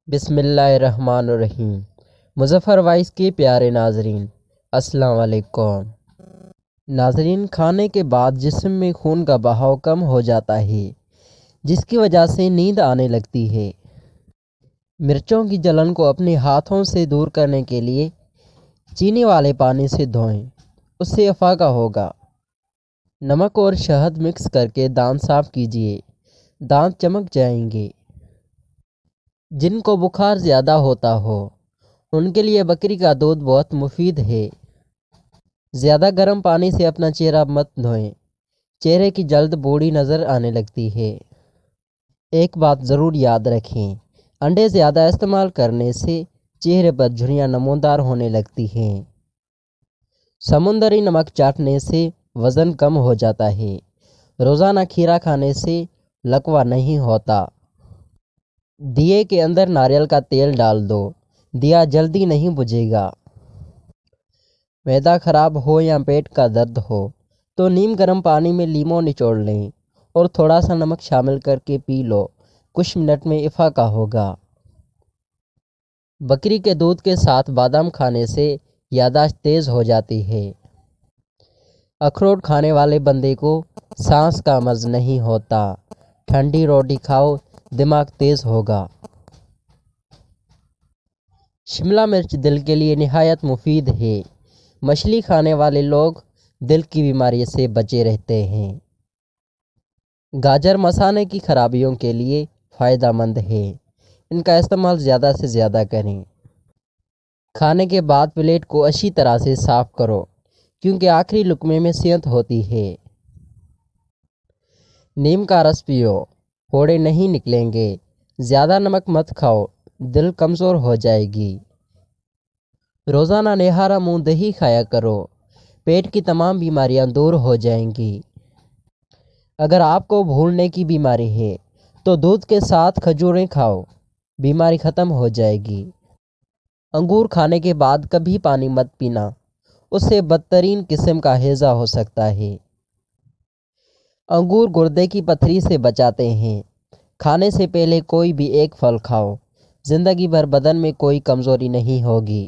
بسم اللہ الرحمن الرحیم۔ مظفر وائس کے پیارے ناظرین، السلام علیکم۔ ناظرین، کھانے کے بعد جسم میں خون کا بہاؤ کم ہو جاتا ہے، جس کی وجہ سے نیند آنے لگتی ہے۔ مرچوں کی جلن کو اپنے ہاتھوں سے دور کرنے کے لیے چینی والے پانی سے دھوئیں، اس سے افاقہ ہوگا۔ نمک اور شہد مکس کر کے دانت صاف کیجیے، دانت چمک جائیں گے۔ جن کو بخار زیادہ ہوتا ہو ان کے لیے بکری کا دودھ بہت مفید ہے۔ زیادہ گرم پانی سے اپنا چہرہ مت دھوئیں، چہرے کی جلد بوڑھی نظر آنے لگتی ہے۔ ایک بات ضرور یاد رکھیں، انڈے زیادہ استعمال کرنے سے چہرے پر جھریاں نمودار ہونے لگتی ہیں۔ سمندری نمک چاٹنے سے وزن کم ہو جاتا ہے۔ روزانہ کھیرا کھانے سے لکوہ نہیں ہوتا۔ دیے کے اندر ناریل کا تیل ڈال دو، دیا جلدی نہیں بجھے گا۔ معدہ خراب ہو یا پیٹ کا درد ہو تو نیم گرم پانی میں لیموں نچوڑ لیں اور تھوڑا سا نمک شامل کر کے پی لو، کچھ منٹ میں افاقہ ہوگا۔ بکری کے دودھ کے ساتھ بادام کھانے سے یادداشت تیز ہو جاتی ہے۔ اخروٹ کھانے والے بندے کو سانس کا مز نہیں ہوتا۔ ٹھنڈی روٹی کھاؤ، دماغ تیز ہوگا۔ شملہ مرچ دل کے لیے نہایت مفید ہے۔ مچھلی کھانے والے لوگ دل کی بیماری سے بچے رہتے ہیں۔ گاجر مثانے کی خرابیوں کے لیے فائدہ مند ہے، ان کا استعمال زیادہ سے زیادہ کریں۔ کھانے کے بعد پلیٹ کو اچھی طرح سے صاف کرو، کیونکہ آخری لقمے میں صحت ہوتی ہے۔ نیم کا رس پیو، پھوڑے نہیں نکلیں گے۔ زیادہ نمک مت کھاؤ، دل کمزور ہو جائے گی۔ روزانہ نہارا منہ دہی کھایا کرو، پیٹ کی تمام بیماریاں دور ہو جائیں گی۔ اگر آپ کو بھولنے کی بیماری ہے تو دودھ کے ساتھ کھجوریں کھاؤ، بیماری ختم ہو جائے گی۔ انگور کھانے کے بعد کبھی پانی مت پینا، اس سے بدترین قسم کا ہیضہ ہو سکتا ہے۔ انگور گردے کی پتھری سے بچاتے ہیں۔ کھانے سے پہلے کوئی بھی ایک پھل کھاؤ، زندگی بھر بدن میں کوئی کمزوری نہیں ہوگی۔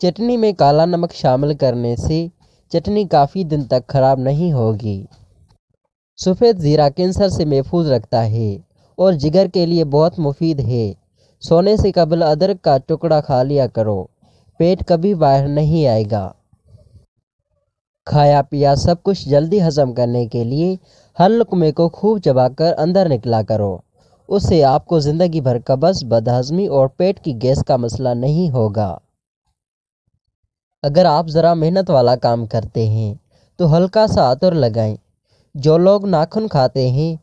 چٹنی میں کالا نمک شامل کرنے سے چٹنی کافی دن تک خراب نہیں ہوگی۔ سفید زیرہ کینسر سے محفوظ رکھتا ہے اور جگر کے لیے بہت مفید ہے۔ سونے سے قبل ادرک کا ٹکڑا کھا لیا کرو، پیٹ کبھی باہر نہیں آئے گا۔ کھایا پیا سب کچھ جلدی ہضم کرنے کے لیے ہر لقمے کو خوب چبا کر اندر نکلا کرو، اس سے آپ کو زندگی بھر قبض، بدہضمی اور پیٹ کی گیس کا مسئلہ نہیں ہوگا۔ اگر آپ ذرا محنت والا کام کرتے ہیں تو ہلکا سا عطر لگائیں۔ جو لوگ ناخن کھاتے ہیں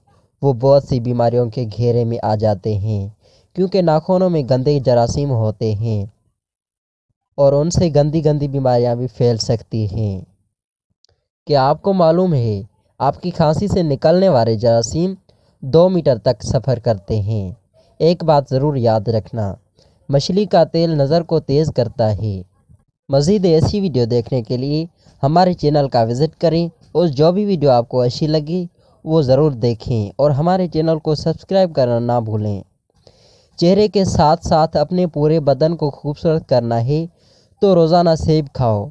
وہ بہت سی بیماریوں کے گھیرے میں آ جاتے ہیں، کیونکہ ناخنوں میں گندے جراثیم ہوتے ہیں اور ان سے گندی بیماریاں بھی پھیل سکتی ہیں۔ کیا آپ کو معلوم ہے آپ کی کھانسی سے نکلنے والے جراثیم 2 میٹر تک سفر کرتے ہیں؟ ایک بات ضرور یاد رکھنا، مچھلی کا تیل نظر کو تیز کرتا ہے۔ مزید ایسی ویڈیو دیکھنے کے لیے ہمارے چینل کا وزٹ کریں اور جو بھی ویڈیو آپ کو اچھی لگی وہ ضرور دیکھیں اور ہمارے چینل کو سبسکرائب کرنا نہ بھولیں۔ چہرے کے ساتھ ساتھ اپنے پورے بدن کو خوبصورت کرنا ہے تو روزانہ سیب کھاؤ،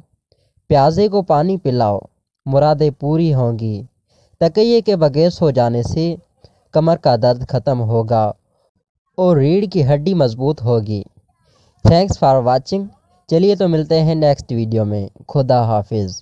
پیازے کو پانی پلاؤ، مرادیں پوری ہوں گی۔ تکیے کے بغیر سو جانے سے کمر کا درد ختم ہوگا اور ریڑھ کی ہڈی مضبوط ہوگی۔ Thanks for watching. چلیے تو ملتے ہیں نیکسٹ ویڈیو میں۔ خدا حافظ۔